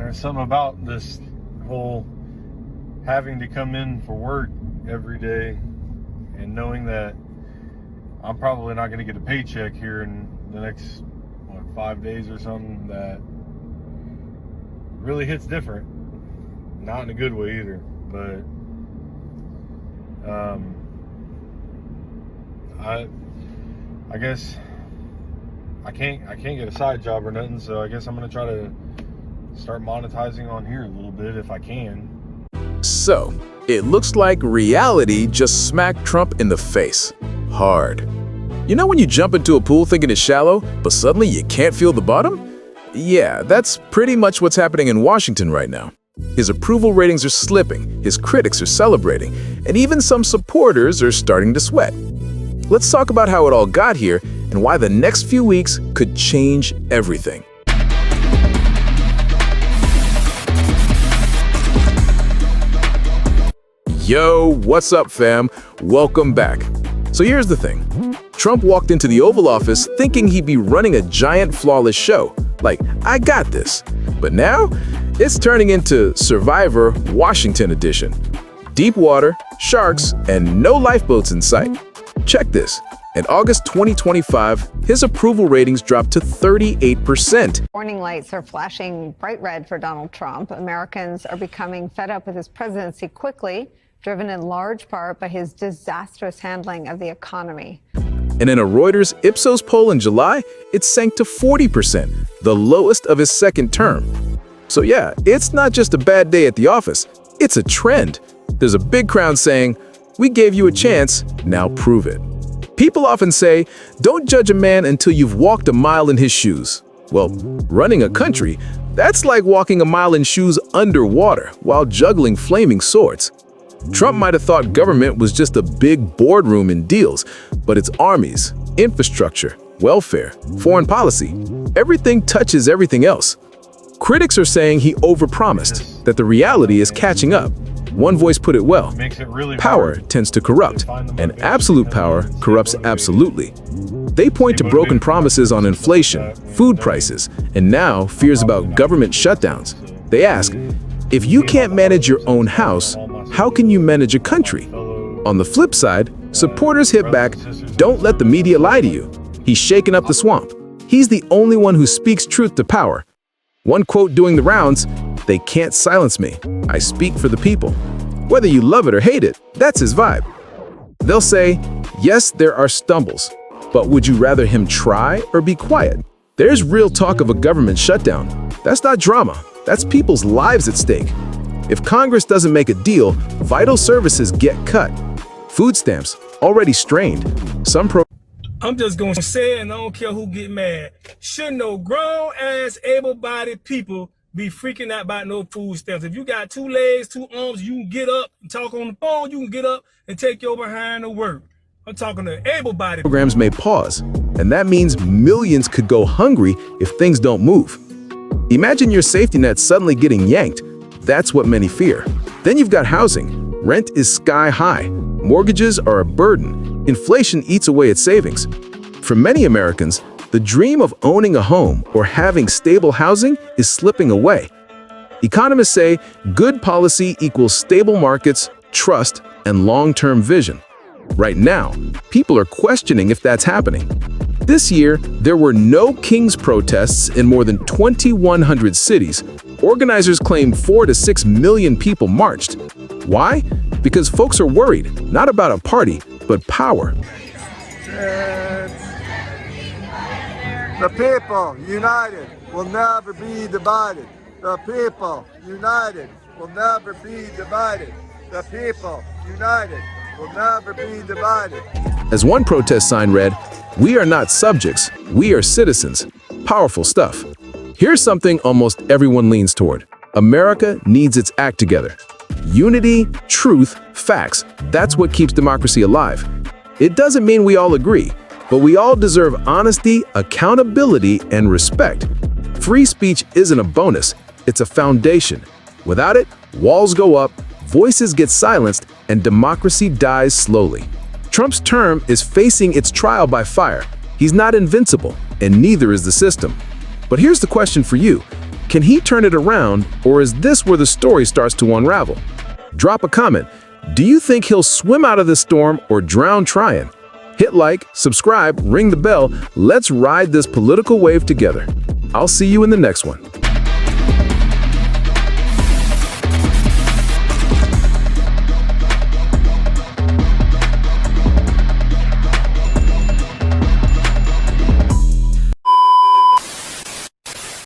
There's something about this whole having to come in for work every day and knowing that I'm probably not going to get a paycheck here in the next 5 days or something, that really hits different. Not in a good way either, but I guess I can't get a side job or nothing, so I guess I'm gonna try to start monetizing on here a little bit if I can. So, it looks like reality just smacked Trump in the face. Hard. You know when you jump into a pool thinking it's shallow, but suddenly you can't feel the bottom? Yeah, that's pretty much what's happening in Washington right now. His approval ratings are slipping, his critics are celebrating, and even some supporters are starting to sweat. Let's talk about how it all got here and why the next few weeks could change everything. Yo, what's up, fam? Welcome back. So here's the thing. Trump walked into the Oval Office thinking he'd be running a giant flawless show. Like, I got this. But now, it's turning into Survivor Washington edition. Deep water, sharks, and no lifeboats in sight. Check this. In August 2025, his approval ratings dropped to 38%. Warning lights are flashing bright red for Donald Trump. Americans are becoming fed up with his presidency quickly, driven in large part by his disastrous handling of the economy. And in a Reuters Ipsos poll in July, it sank to 40%, the lowest of his second term. So yeah, it's not just a bad day at the office, it's a trend. There's a big crowd saying, "We gave you a chance, now prove it." People often say, don't judge a man until you've walked a mile in his shoes. Well, running a country, that's like walking a mile in shoes underwater while juggling flaming swords. Trump might have thought government was just a big boardroom and deals, but it's armies, infrastructure, welfare, foreign policy. Everything touches everything else. Critics are saying he overpromised, that the reality is catching up. One voice put it well, power tends to corrupt, and absolute power corrupts absolutely. They point to broken promises on inflation, food prices, and now fears about government shutdowns. They ask, if you can't manage your own house, how can you manage a country? On the flip side, supporters hit back, don't let the media lie to you. He's shaken up the swamp. He's the only one who speaks truth to power. One quote doing the rounds, "They can't silence me. I speak for the people." Whether you love it or hate it, that's his vibe. They'll say, yes, there are stumbles, but would you rather him try or be quiet? There's real talk of a government shutdown. That's not drama. That's people's lives at stake. If Congress doesn't make a deal, vital services get cut. Food stamps, already strained. I'm just gonna say it, and I don't care who get mad. Should no grown-ass, able-bodied people be freaking out about no food stamps? If you got 2 legs, 2 arms, you can get up and talk on the phone, you can get up and take your behind to work. I'm talking to able-bodied. Programs may pause, and that means millions could go hungry if things don't move. Imagine your safety net suddenly getting yanked. That's what many fear. Then you've got housing. Rent is sky high. Mortgages are a burden. Inflation eats away at savings. For many Americans, the dream of owning a home or having stable housing is slipping away. Economists say good policy equals stable markets, trust, and long-term vision. Right now, people are questioning if that's happening. This year, there were no King's protests in more than 2,100 cities. Organizers claim 4 to 6 million people marched. Why? Because folks are worried, not about a party, but power. The people united will never be divided. The people united will never be divided. The people united will never be divided. As one protest sign read, "We are not subjects, we are citizens." Powerful stuff. Here's something almost everyone leans toward. America needs its act together. Unity, truth, facts, that's what keeps democracy alive. It doesn't mean we all agree, but we all deserve honesty, accountability, and respect. Free speech isn't a bonus, it's a foundation. Without it, walls go up, voices get silenced, and democracy dies slowly. Trump's term is facing its trial by fire. He's not invincible, and neither is the system. But here's the question for you. Can he turn it around, or is this where the story starts to unravel? Drop a comment. Do you think he'll swim out of this storm or drown trying? Hit like, subscribe, ring the bell. Let's ride this political wave together. I'll see you in the next one.